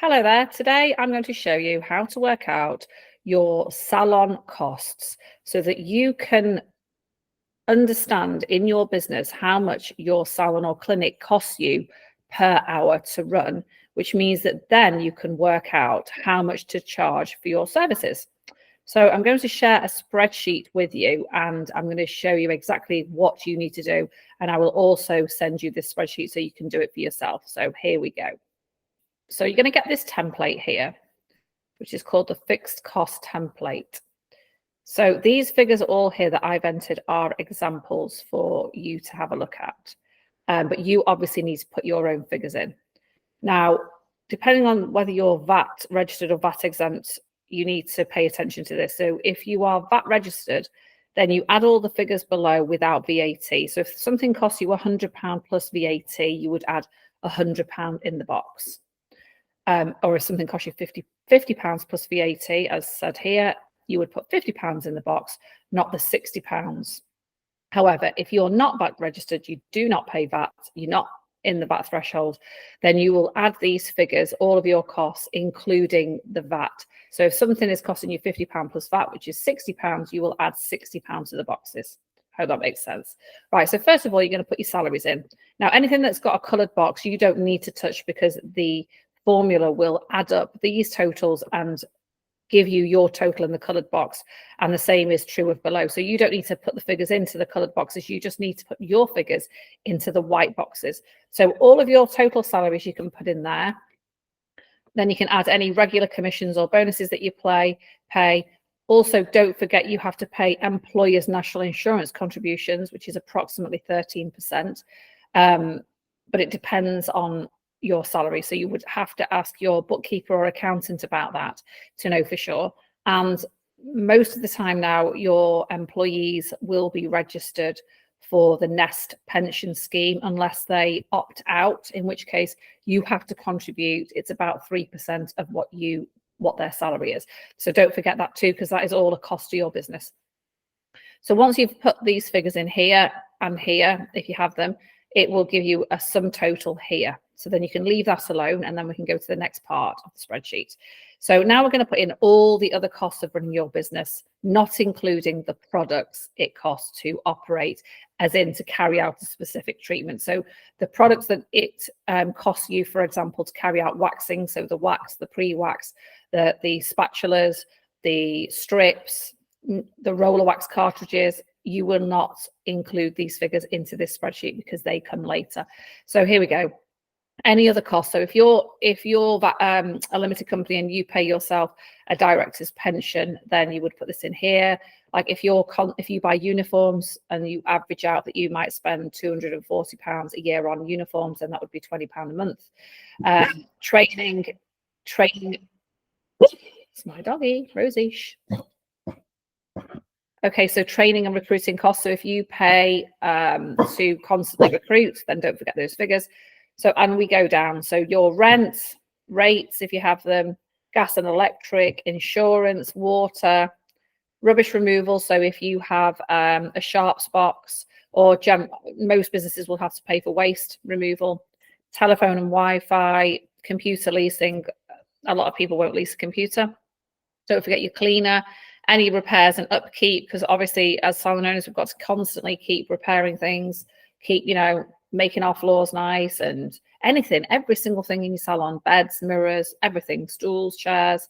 Hello there. Today I'm going to show you how to work out your salon costs so that you can understand in your business how much your salon or clinic costs you per hour to run, which means that then you can work out how much to charge for your services. So I'm going to share a spreadsheet with you and I'm going to show you exactly what you need to do. And I will also send you this spreadsheet so you can do it for yourself. So here we go. So you're going to get this template here, which is called the fixed cost template. So these figures all here that I've entered are examples for you to have a look at. But you obviously need to put your own figures in. Now, depending on whether you're VAT registered or VAT exempt, you need to pay attention to this. So if you are VAT registered, then you add all the figures below without VAT. So if something costs you £100 plus VAT, you would add £100 in the box. Or if something costs you £50 plus VAT, as said here, you would put £50 in the box, not the £60. However, if you're not VAT registered, you do not pay VAT, you're not in the VAT threshold, then you will add these figures, all of your costs, including the VAT. So if something is costing you £50 plus VAT, which is £60, you will add £60 to the boxes. Hope that makes sense. Right, so first of all, you're going to put your salaries in. Now, anything that's got a coloured box, you don't need to touch because the formula will add up these totals and give you your total in the coloured box, and the same is true of below. So you don't need to put the figures into the coloured boxes, you just need to put your figures into the white boxes. So all of your total salaries you can put in there. Then you can add any regular commissions or bonuses that you pay. Also, don't forget you have to pay employers' national insurance contributions, which is approximately 13%. But it depends on your salary. So you would have to ask your bookkeeper or accountant about that to know for sure. And most of the time now, your employees will be registered for the Nest pension scheme unless they opt out, in which case you have to contribute. It's about 3% of what their salary is. So don't forget that too, because that is all a cost to your business. So once you've put these figures in here and here, if you have them, it will give you a sum total here. So then you can leave that alone and then we can go to the next part of the spreadsheet. So now we're going to put in all the other costs of running your business, not including the products it costs to operate, as in to carry out a specific treatment. So the products that it costs you, for example, to carry out waxing, so the wax, the pre-wax, the spatulas, the strips, the roller wax cartridges, you will not include these figures into this spreadsheet because they come later. So here we go. Any other costs. So if you're a limited company and you pay yourself a director's pension, then you would put this in here. Like if you buy uniforms and you average out that you might spend £240 a year on uniforms, then that would be £20 a month. Training. It's my doggy, Rosie. Okay, so training and recruiting costs. So if you pay to constantly recruit, then don't forget those figures. So, and we go down. So your rent, rates, if you have them, gas and electric, insurance, water, rubbish removal. So if you have a Sharps box, or most businesses will have to pay for waste removal, telephone and Wi-Fi, computer leasing. A lot of people won't lease a computer. Don't forget your cleaner, any repairs and upkeep, because obviously as salon owners, we've got to constantly keep repairing things, keep, making our floors nice and anything, every single thing in your salon, beds, mirrors, everything, stools, chairs.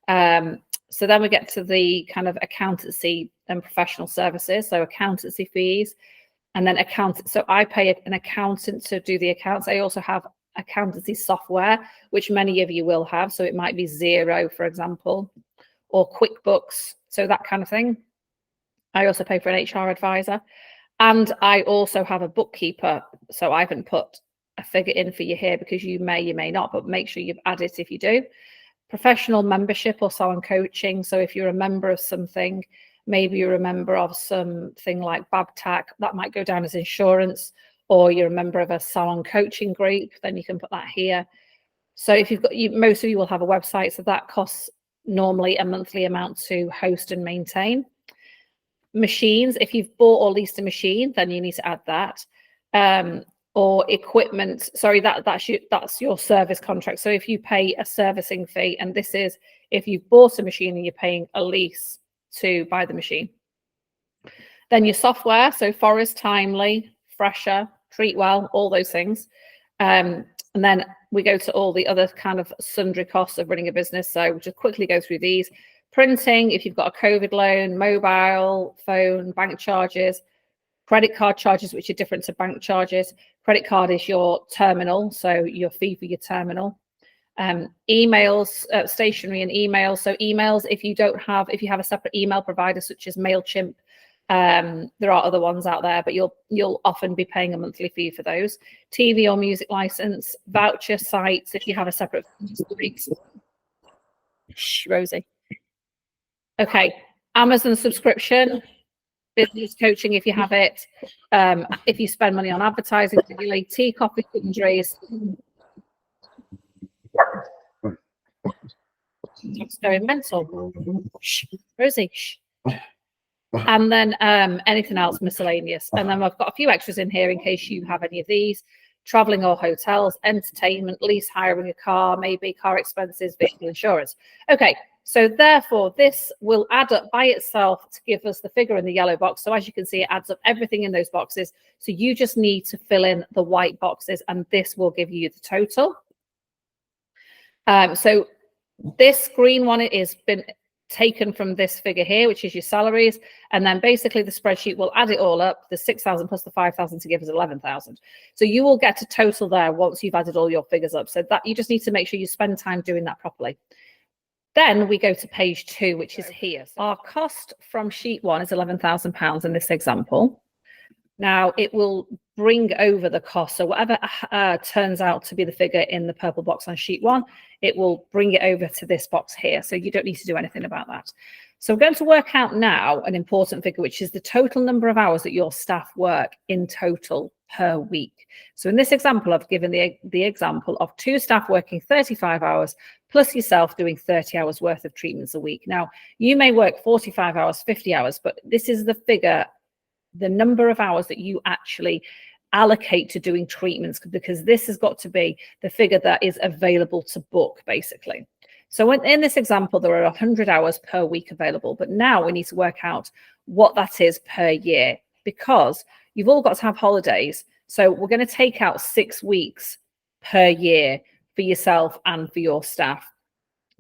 So then we get to the kind of accountancy and professional services. So accountancy fees, and then so I pay an accountant to do the accounts. I also have accountancy software, which many of you will have. So it might be Xero, for example, or QuickBooks, so that kind of thing. I also pay for an HR advisor. And I also have a bookkeeper. So I haven't put a figure in for you here because you may not, but make sure you've added it if you do. Professional membership or salon coaching. So if you're a member of something, maybe you're a member of something like BabTac, that might go down as insurance, or you're a member of a salon coaching group, then you can put that here. So if you've got, most of you will have a website, so that costs normally a monthly amount to host and maintain. Machines, if you've bought or leased a machine, then you need to add that. or equipment. Sorry, that's your service contract. So if you pay a servicing fee, and this is if you've bought a machine and you're paying a lease to buy the machine. Then your software, so Forest, Timely, Fresher, Treatwell, all those things. And then we go to all the other kind of sundry costs of running a business. So we'll just quickly go through these. Printing, if you've got a COVID loan, mobile phone, bank charges, credit card charges, which are different to bank charges. Credit card is your terminal, so your fee for your terminal. Emails, stationery and emails. So emails, if you have a separate email provider such as MailChimp, there are other ones out there, but you'll often be paying a monthly fee for those. TV or music license, voucher sites, if you have a separate. Shh, Rosie. Okay, Amazon subscription, business coaching if you have it. If you spend money on advertising, tea, coffee, sundries. It's going mental. Shh, Rosie. Shh. And then anything else miscellaneous. And then I've got a few extras in here in case you have any of these. Traveling or hotels, entertainment, lease, hiring a car, maybe car expenses, vehicle insurance. Okay, so therefore this will add up by itself to give us the figure in the yellow box. So as you can see, it adds up everything in those boxes. So you just need to fill in the white boxes and this will give you the total. So this green one is been taken from this figure here, which is your salaries, and then basically the spreadsheet will add it all up, the 6,000 plus the 5,000 to give us 11,000. So you will get a total there once you've added all your figures up. So that you just need to make sure you spend time doing that properly. Then we go to page 2, which is here. So our cost from sheet 1 is £11,000 in this example. Now it will bring over the cost. So whatever turns out to be the figure in the purple box on sheet 1, it will bring it over to this box here. So you don't need to do anything about that. So we're going to work out now an important figure, which is the total number of hours that your staff work in total per week. So in this example, I've given the example of 2 staff working 35 hours plus yourself doing 30 hours worth of treatments a week. Now, you may work 45 hours, 50 hours, but this is the figure, the number of hours that you actually allocate to doing treatments, because this has got to be the figure that is available to book, basically. So in this example, there are 100 hours per week available, but now we need to work out what that is per year, because you've all got to have holidays. So we're going to take out 6 weeks per year for yourself and for your staff,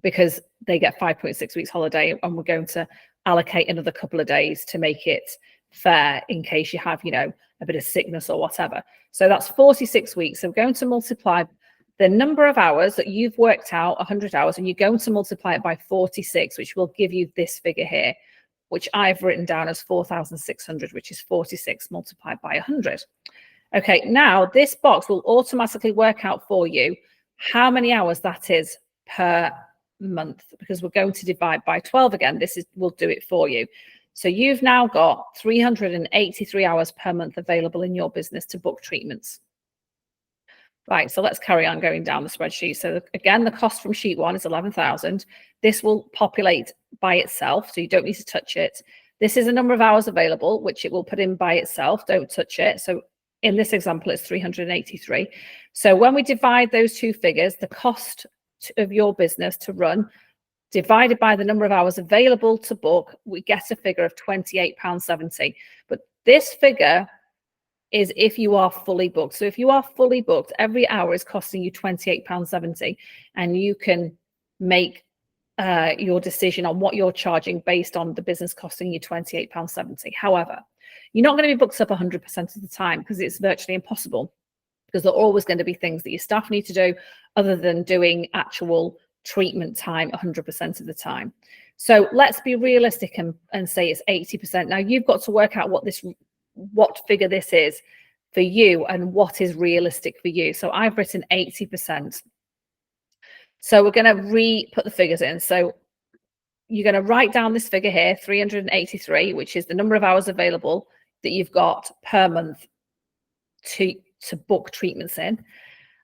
because they get 5.6 weeks holiday, and we're going to allocate another couple of days to make it fair in case you have, a bit of sickness or whatever. So that's 46 weeks. So we're going to multiply the number of hours that you've worked out, 100 hours, and you're going to multiply it by 46, which will give you this figure here, which I've written down as 4,600, which is 46 multiplied by 100. Okay, now this box will automatically work out for you how many hours that is per month, because we're going to divide by 12 again. Will do it for you. So you've now got 383 hours per month available in your business to book treatments. Right, so let's carry on going down the spreadsheet. So again, the cost from sheet 1 is 11,000. This will populate by itself, so you don't need to touch it. This is the number of hours available, which it will put in by itself. Don't touch it. So in this example, it's 383. So when we divide those two figures, the cost of your business to run divided by the number of hours available to book, we get a figure of £28.70. But this figure is if you are fully booked. So if you are fully booked, every hour is costing you £28.70, and you can make your decision on what you're charging based on the business costing you £28.70. However, you're not going to be booked up 100% of the time, because it's virtually impossible, because there are always going to be things that your staff need to do other than doing actual treatment time 100% of the time. So let's be realistic and say it's 80%. Now you've got to work out what figure this is for you and what is realistic for you. So I've written 80%. So we're going to put the figures in. So you're going to write down this figure here, 383, which is the number of hours available that you've got per month to book treatments in.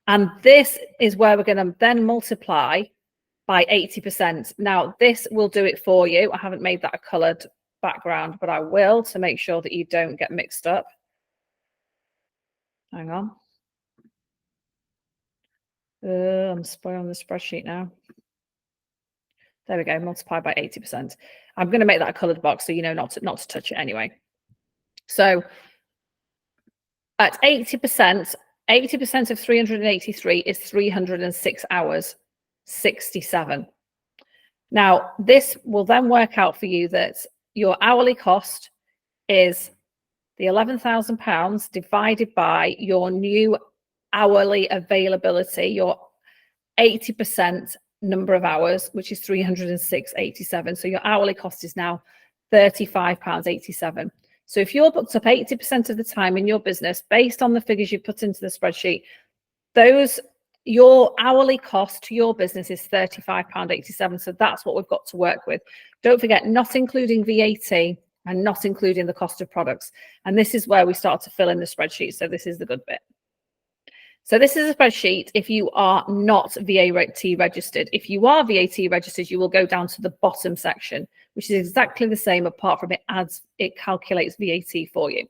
And this is where we're going to then multiply by 80%. Now, this will do it for you. I haven't made that a coloured background, but I will, to make sure that you don't get mixed up. Hang on. I'm spoiling the spreadsheet now. There we go, multiply by 80%. I'm going to make that a coloured box so you know not to touch it anyway. So at 80%, 80% of 383 is 306 hours, 67. Now, this will then work out for you that your hourly cost is the £11,000 divided by your new hourly availability, your 80% number of hours, which is 306.87. So your hourly cost is now £35.87. So if you're booked up 80% of the time in your business, based on the figures you put into the spreadsheet, your hourly cost to your business is £35.87. So that's what we've got to work with. Don't forget, not including VAT and not including the cost of products. And this is where we start to fill in the spreadsheet. So this is the good bit. So this is a spreadsheet if you are not VAT registered. If you are VAT registered, you will go down to the bottom section, which is exactly the same, apart from it calculates VAT for you.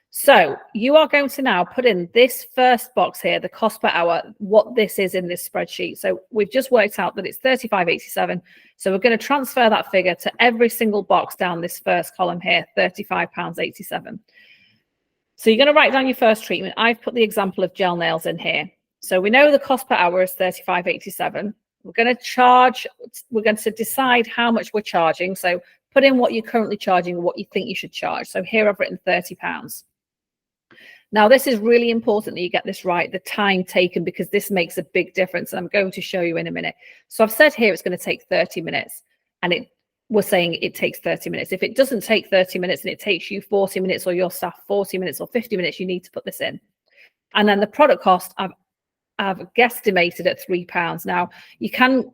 So you are going to now put in this first box here, the cost per hour, what this is in this spreadsheet. So we've just worked out that it's £35.87. So we're going to transfer that figure to every single box down this first column here, £35.87. So you're going to write down your first treatment. I've put the example of gel nails in here. So we know the cost per hour is £35.87. We're going to decide how much we're charging. So put in what you're currently charging and what you think you should charge. So here I've written £30. Now, this is really important that you get this right, the time taken, because this makes a big difference. And I'm going to show you in a minute. So I've said here it's going to take 30 minutes, and we're saying it takes 30 minutes. If it doesn't take 30 minutes and it takes you 40 minutes or your staff 40 minutes or 50 minutes, you need to put this in. And then the product cost, I've guesstimated at £3. Now, you can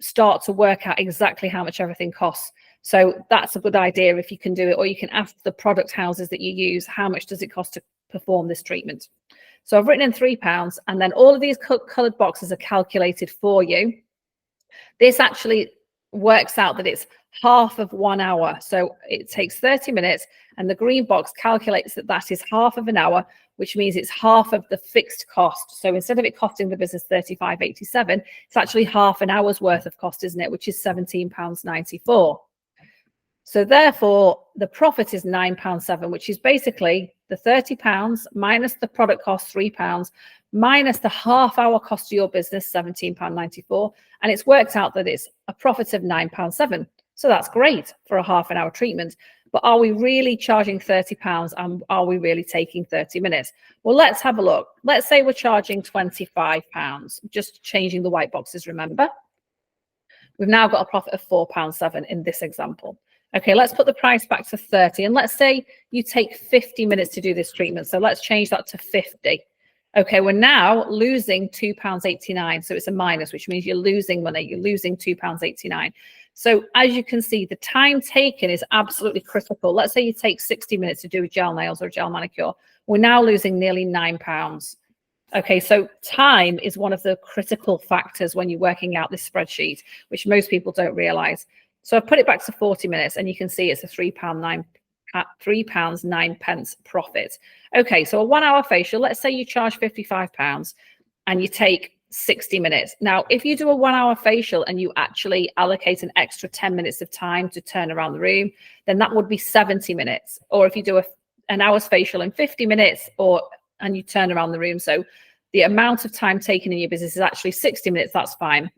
start to work out exactly how much everything costs. So that's a good idea if you can do it, or you can ask the product houses that you use, how much does it cost to perform this treatment? So I've written in £3, and then all of these coloured boxes are calculated for you. This actually works out that it's half of 1 hour. So it takes 30 minutes, and the green box calculates that that is half of an hour, which means it's half of the fixed cost. So instead of it costing the business £35.87, it's actually half an hour's worth of cost, isn't it? Which is £17.94. So therefore, the profit is £9.7, which is basically the £30 minus the product cost £3 minus the half hour cost to your business £17.94, and it's worked out that it's a profit of £9.7. So that's great for a half an hour treatment. But are we really charging £30, and are we really taking 30 minutes? Well, let's have a look. Let's say we're charging £25, just changing the white boxes, remember? We've now got a profit of £4.7 in this example. Okay, let's put the price back to 30, and let's say you take 50 minutes to do this treatment. So let's change that to 50. Okay, we're now losing £2.89. So it's a minus, which means you're losing money. You're losing £2.89. So as you can see, the time taken is absolutely critical. Let's say you take 60 minutes to do gel nails or gel manicure. We're now losing nearly £9. Okay, so time is one of the critical factors when you're working out this spreadsheet, which most people don't realize. So I put it back to 40 minutes, and you can see it's a £3.09 profit. Okay, so a 1 hour facial, let's say you charge £55 and you take 60 minutes. Now, if you do a 1 hour facial and you actually allocate an extra 10 minutes of time to turn around the room, then that would be 70 minutes. Or if you do an hour's facial in 50 minutes and you turn around the room. So the amount of time taken in your business is actually 60 minutes, that's fine.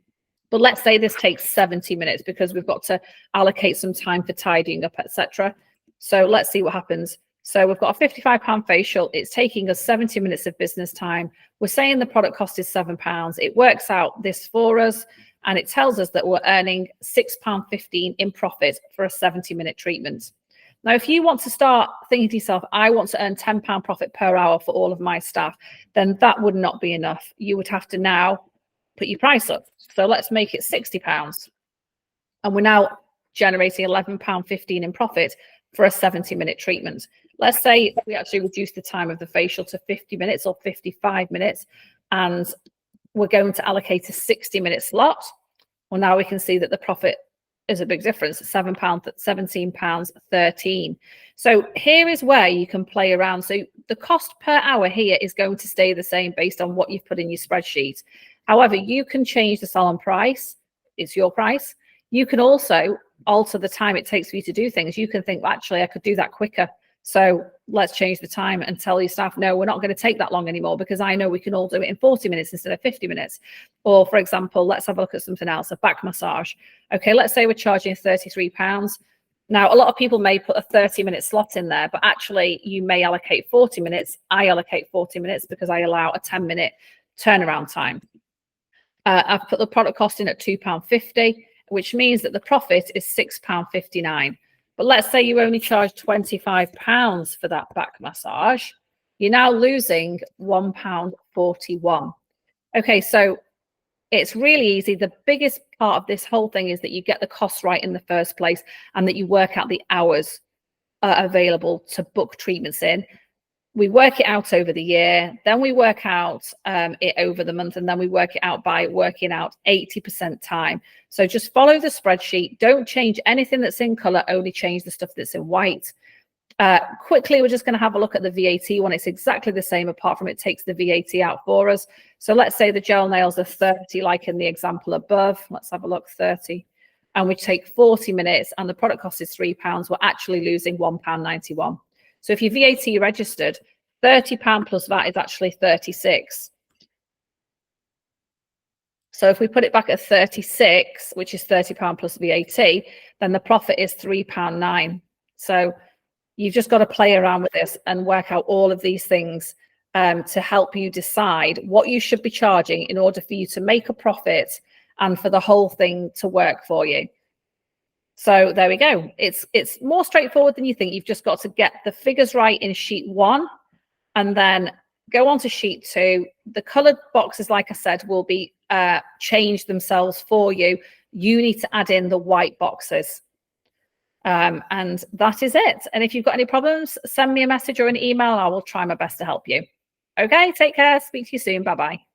But let's say this takes 70 minutes because we've got to allocate some time for tidying up, etc. So let's see what happens. So we've got a £55 facial. It's taking us 70 minutes of business time. We're saying the product cost is £7. It works out this for us, and it tells us that we're earning £6.15 in profit for a 70-minute treatment. Now, if you want to start thinking to yourself, I want to earn £10 profit per hour for all of my staff, then that would not be enough. You would have to now put your price up. So let's make it £60. And we're now generating £11.15 in profit for a 70-minute treatment. Let's say we actually reduce the time of the facial to 50 minutes or 55 minutes, and we're going to allocate a 60-minute slot. Well, now we can see that the profit is a big difference, £7, £17.13. So here is where you can play around. So the cost per hour here is going to stay the same based on what you've put in your spreadsheet. However, you can change the salon price. It's your price. You can also alter the time it takes for you to do things. You can think, well, actually, I could do that quicker. So let's change the time and tell your staff, no, we're not going to take that long anymore because I know we can all do it in 40 minutes instead of 50 minutes. Or for example, let's have a look at something else, a back massage. Okay, let's say we're charging £33. Now, a lot of people may put a 30-minute slot in there, but actually you may allocate 40 minutes. I allocate 40 minutes because I allow a 10-minute turnaround time. I've put the product cost in at £2.50, which means that the profit is £6.59. But let's say you only charge £25 for that back massage. You're now losing £1.41. Okay, so it's really easy. The biggest part of this whole thing is that you get the costs right in the first place and that you work out the hours available to book treatments in. We work it out over the year, then we work out it over the month, and then we work it out by working out 80% time. So just follow the spreadsheet. Don't change anything that's in color, only change the stuff that's in white. Quickly, we're just going to have a look at the VAT one. It's exactly the same, apart from it takes the VAT out for us. So let's say the gel nails are 30, like in the example above. Let's have a look, 30. And we take 40 minutes and the product cost is £3. We're actually losing £1.91. So if you VAT registered, £30 plus VAT is actually 36. So if we put it back at 36, which is £30 plus VAT, then the profit is £3.09. So you've just got to play around with this and work out all of these things to help you decide what you should be charging in order for you to make a profit and for the whole thing to work for you. So there we go. It's more straightforward than you think. You've just got to get the figures right in sheet 1 and then go on to sheet 2. The colored boxes, like I said, will be changed themselves for you. You need to add in the white boxes. And that is it. And if you've got any problems, send me a message or an email. I will try my best to help you. Okay, take care. Speak to you soon. Bye-bye.